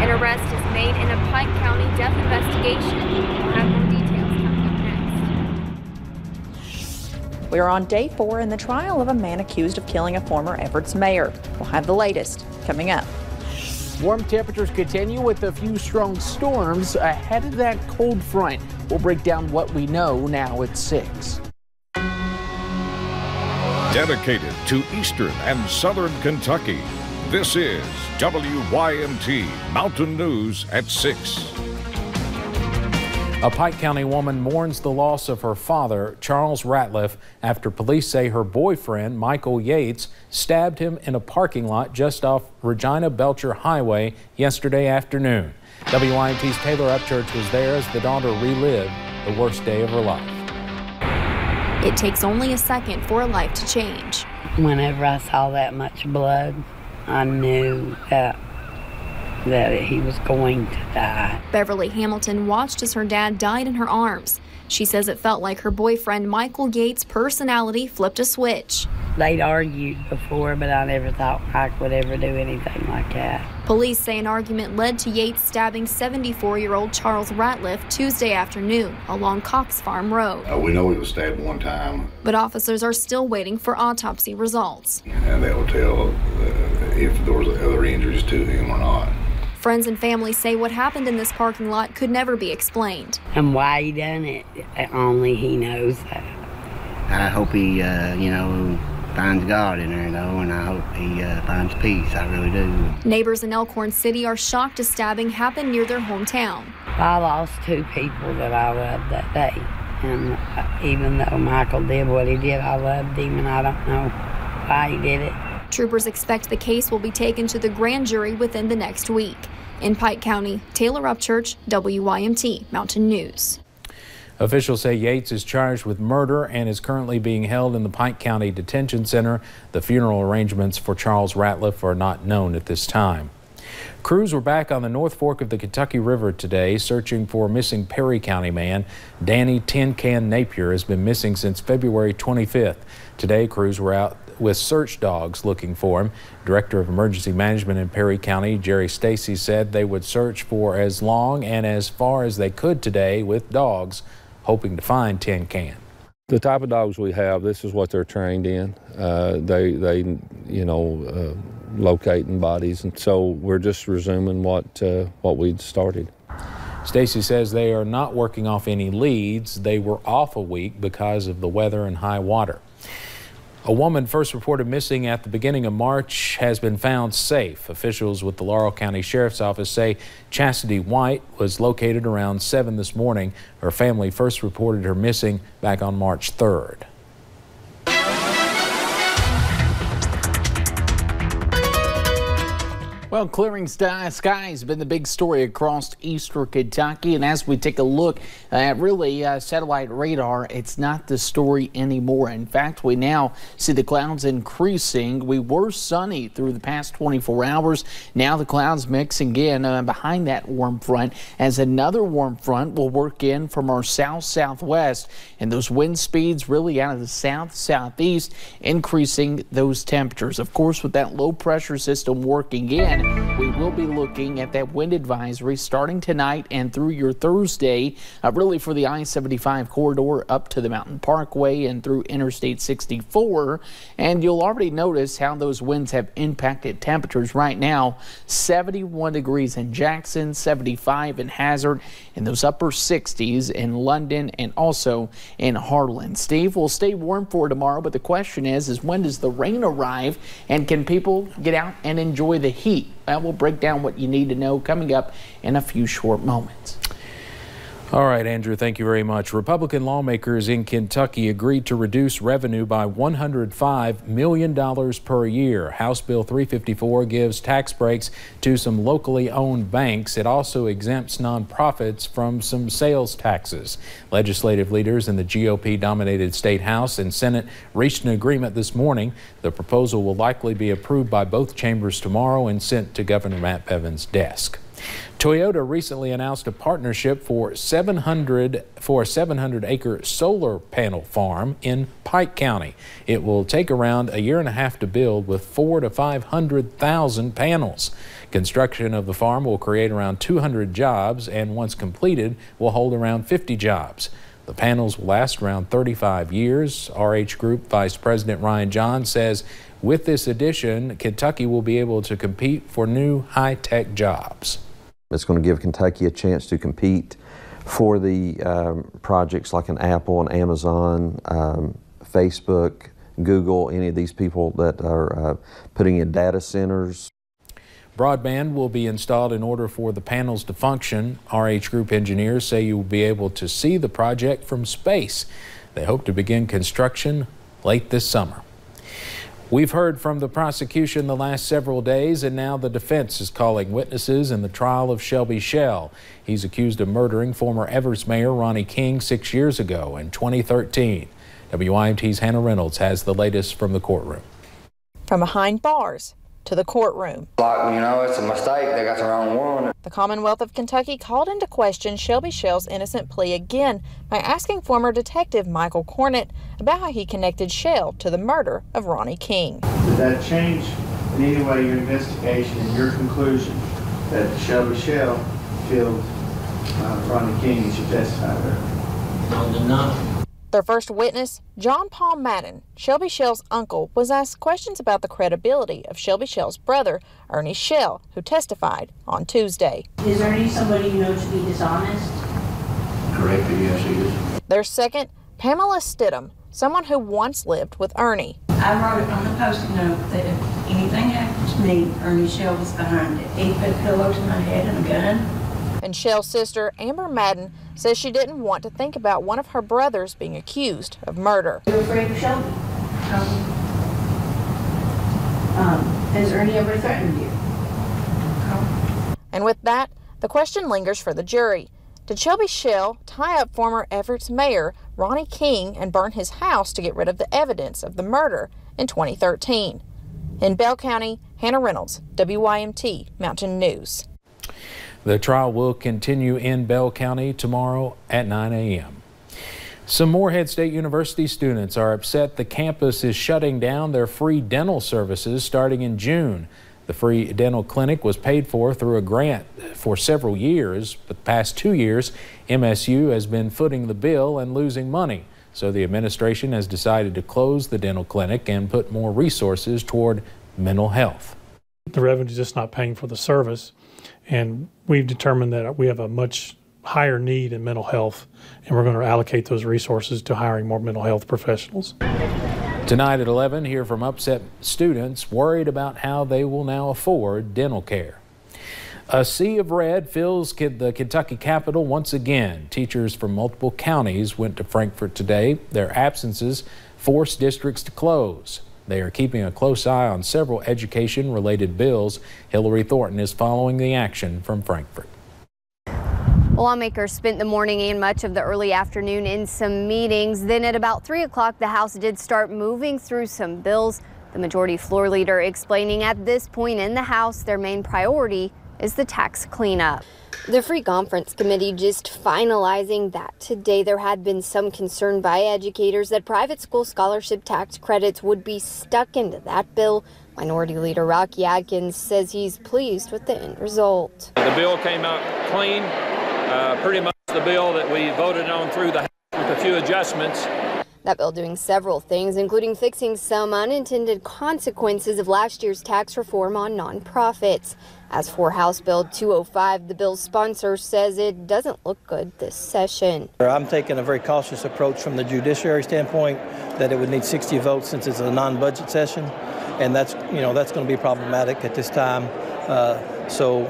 An arrest is made in a Pike County death investigation. We'll have more details coming up next. We're on day 4 in the trial of a man accused of killing a former Everett's mayor. We'll have the latest coming up. Warm temperatures continue with a few strong storms ahead of that cold front. We'll break down what we know now at 6. Dedicated to Eastern and Southern Kentucky, this is WYMT Mountain News at 6. A Pike County woman mourns the loss of her father, Charles Ratliff, after police say her boyfriend, Michael Yates, stabbed him in a parking lot just off Regina Belcher Highway yesterday afternoon. WYMT's Taylor Upchurch was there as the daughter relived the worst day of her life. It takes only a second for a life to change. Whenever I saw that much blood, I knew that he was going to die. Beverly Hamilton watched as her dad died in her arms. She says it felt like her boyfriend Michael Yates' personality flipped a switch. They'd argued before, but I never thought Mike would ever do anything like that. Police say an argument led to Yates stabbing 74-year-old Charles Ratliff Tuesday afternoon along Cox Farm Road. We know he was stabbed one time. But officers are still waiting for autopsy results. And that will tell if there was other injuries to him or not. Friends and family say what happened in this parking lot could never be explained. And why he done it, only he knows that. I hope he, finds God in there, though, and I hope he finds peace. I really do. Neighbors in Elkhorn City are shocked a stabbing happened near their hometown. I lost 2 people that I loved that day. And even though Michael did what he did, I loved him, and I don't know why he did it. Troopers expect the case will be taken to the grand jury within the next week. In Pike County, Taylor Upchurch, WYMT Mountain News. Officials say Yates is charged with murder and is currently being held in the Pike County Detention Center. The funeral arrangements for Charles Ratliff are not known at this time. Crews were back on the North Fork of the Kentucky River today searching for a missing Perry County man. Danny Tin Can Napier has been missing since February 25th. Today, crews were out with search dogs looking for him. Director of Emergency Management in Perry County, Jerry Stacy, said they would search for as long and as far as they could today with dogs, hoping to find Tin Can. The type of dogs we have, this is what they're trained in. They locating bodies, and so we're just resuming what we'd started. Stacy says they are not working off any leads. They were off a week because of the weather and high water. A woman first reported missing at the beginning of March has been found safe. Officials with the Laurel County Sheriff's Office say Chastity White was located around 7 this morning. Her family first reported her missing back on March 3rd. Well, clearing sky has been the big story across eastern Kentucky, and as we take a look at satellite radar, it's not the story anymore. In fact, we now see the clouds increasing. We were sunny through the past 24 hours. Now the clouds mix again behind that warm front as another warm front will work in from our south-southwest, and those wind speeds really out of the south-southeast, increasing those temperatures. Of course, with that low pressure system working in, we will be looking at that wind advisory starting tonight and through your Thursday, really for the I-75 corridor up to the Mountain Parkway and through Interstate 64. And you'll already notice how those winds have impacted temperatures right now. 71 degrees in Jackson, 75 in Hazard, and those upper 60s in London and also in Harlan. Steve, will stay warm for tomorrow, but the question is when does the rain arrive and can people get out and enjoy the heat? Well, we'll break down what you need to know coming up in a few short moments. All right, Andrew, thank you very much. Republican lawmakers in Kentucky agreed to reduce revenue by $105 million per year. House Bill 354 gives tax breaks to some locally owned banks. It also exempts nonprofits from some sales taxes. Legislative leaders in the GOP-dominated State House and Senate reached an agreement this morning. The proposal will likely be approved by both chambers tomorrow and sent to Governor Matt Bevin's desk. Toyota recently announced a partnership for a 700-acre solar panel farm in Pike County. It will take around a year and a half to build with 400,000 to 500,000 panels. Construction of the farm will create around 200 jobs and once completed will hold around 50 jobs. The panels will last around 35 years. RH Group Vice President Ryan John says with this addition, Kentucky will be able to compete for new high-tech jobs. It's going to give Kentucky a chance to compete for the projects like an Apple and Amazon, Facebook, Google, any of these people that are putting in data centers. Broadband will be installed in order for the panels to function. RH Group engineers say you will be able to see the project from space. They hope to begin construction late this summer. We've heard from the prosecution the last several days, and now the defense is calling witnesses in the trial of Shelby Shell. He's accused of murdering former Everts Mayor Ronnie King 6 years ago in 2013. WYMT's Hannah Reynolds has the latest from the courtroom. From behind bars to the courtroom. Like, you know, it's a mistake. They got the wrong one. The Commonwealth of Kentucky called into question Shelby Shell's innocent plea again by asking former Detective Michael Cornett about how he connected Shell to the murder of Ronnie King. Did that change in any way your investigation and your conclusion that Shelby Shell killed Ronnie King as you testified there? No, did not. Their first witness, John Paul Madden, Shelby Shell's uncle, was asked questions about the credibility of Shelby Shell's brother, Ernie Shell, who testified on Tuesday. Is Ernie somebody you know to be dishonest? Correct, yes, he is. Their second, Pamela Stidham, someone who once lived with Ernie. I wrote it on the post-it note that if anything happened to me, Ernie Shell was behind it. He put a pillow to my head and a gun. And Shell's sister, Amber Madden, says she didn't want to think about one of her brothers being accused of murder. You're afraid of Shelby? Has Ernie ever threatened you? And with that, the question lingers for the jury. Did Shelby Shell tie up former Everts Mayor Ronnie King and burn his house to get rid of the evidence of the murder in 2013? In Bell County, Hannah Reynolds, WYMT Mountain News. The trial will continue in Bell County tomorrow at 9 a.m. Some Morehead State University students are upset the campus is shutting down their free dental services starting in June. The free dental clinic was paid for through a grant for several years, but the past 2 years, MSU has been footing the bill and losing money. So the administration has decided to close the dental clinic and put more resources toward mental health. The revenue is just not paying for the service. And we've determined that we have a much higher need in mental health, and we're going to allocate those resources to hiring more mental health professionals. Tonight at 11, hear from upset students worried about how they will now afford dental care. A sea of red fills the Kentucky Capitol once again. Teachers from multiple counties went to Frankfort today. Their absences forced districts to close. They are keeping a close eye on several education-related bills. Hillary Thornton is following the action from Frankfort. Lawmakers spent the morning and much of the early afternoon in some meetings. Then at about 3 o'clock, the House did start moving through some bills. The majority floor leader explaining at this point in the House their main priority is the tax cleanup. The Free Conference Committee just finalizing that today. There had been some concern by educators that private school scholarship tax credits would be stuck into that bill. Minority Leader Rocky Adkins says he's pleased with the end result. The bill came out clean, pretty much the bill that we voted on through the House with a few adjustments. That bill doing several things, including fixing some unintended consequences of last year's tax reform on nonprofits. As for House Bill 205, the bill's sponsor says it doesn't look good this session. I'm taking a very cautious approach from the judiciary standpoint that it would need 60 votes since it's a non-budget session, and that's going to be problematic at this time. So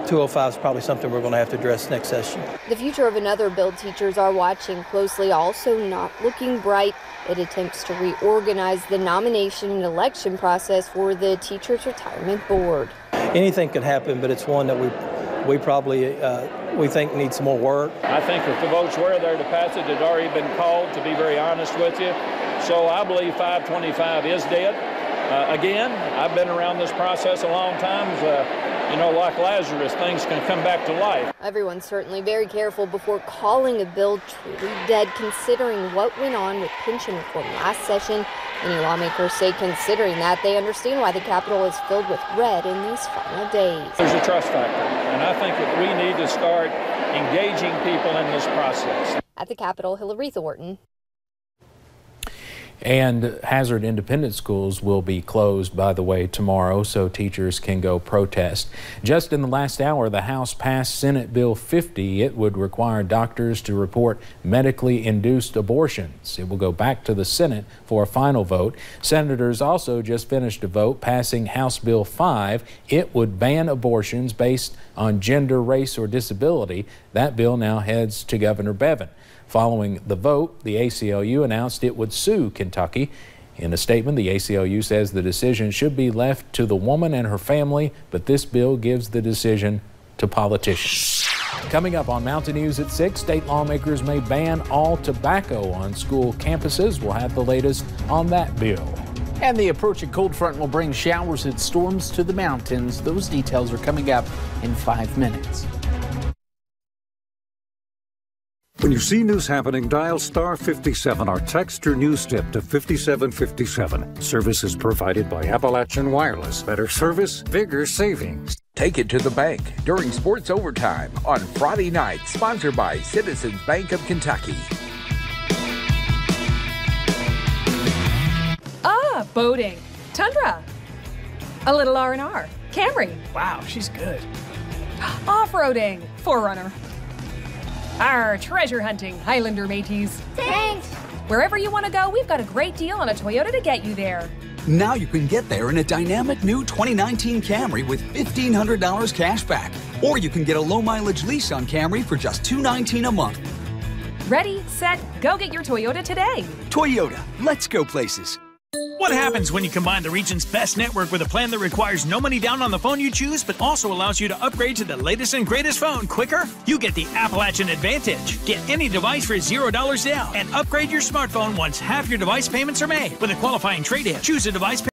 205 is probably something we're going to have to address next session. The future of another bill teachers are watching closely, also not looking bright. It attempts to reorganize the nomination and election process for the Teachers Retirement Board. Anything can happen, but it's one that we probably we think needs some more work. I think if the votes were there to pass it, it had already been called, to be very honest with you. So I believe 525 is dead. Again, I've been around this process a long time. Like Lazarus, things can come back to life. Everyone's certainly very careful before calling a bill truly dead, considering what went on with pension reform last session Many lawmakers say considering that, they understand why the Capitol is filled with red in these final days. There's a trust factor, and I think that we need to start engaging people in this process. At the Capitol, Hillary Thornton. And Hazard Independent Schools will be closed, by the way, tomorrow, so teachers can go protest. Just in the last hour, the House passed Senate Bill 50. It would require doctors to report medically induced abortions. It will go back to the Senate for a final vote. Senators also just finished a vote passing House Bill 5. It would ban abortions based on gender, race, or disability. That bill now heads to Governor Bevin. Following the vote, the ACLU announced it would sue Kentucky. In a statement, the ACLU says the decision should be left to the woman and her family, but this bill gives the decision to politicians. Coming up on Mountain News at 6, state lawmakers may ban all tobacco on school campuses. We'll have the latest on that bill. And the approaching cold front will bring showers and storms to the mountains. Those details are coming up in 5 minutes. When you see news happening, dial star 57 or text your news tip to 5757. Service is provided by Appalachian Wireless. Better service, bigger savings. Take it to the bank during Sports Overtime on Friday night, sponsored by Citizens Bank of Kentucky. Boating. Tundra. A little R&R. Camry. Wow, she's good. Off-roading. 4Runner. Our treasure hunting, Highlander mateys. Thanks! Wherever you want to go, we've got a great deal on a Toyota to get you there. Now you can get there in a dynamic new 2019 Camry with $1,500 cash back. Or you can get a low-mileage lease on Camry for just $219 a month. Ready, set, go get your Toyota today. Toyota, let's go places. What happens when you combine the region's best network with a plan that requires no money down on the phone you choose, but also allows you to upgrade to the latest and greatest phone quicker? You get the Appalachian Advantage. Get any device for $0 down and upgrade your smartphone once half your device payments are made. With a qualifying trade-in, choose a device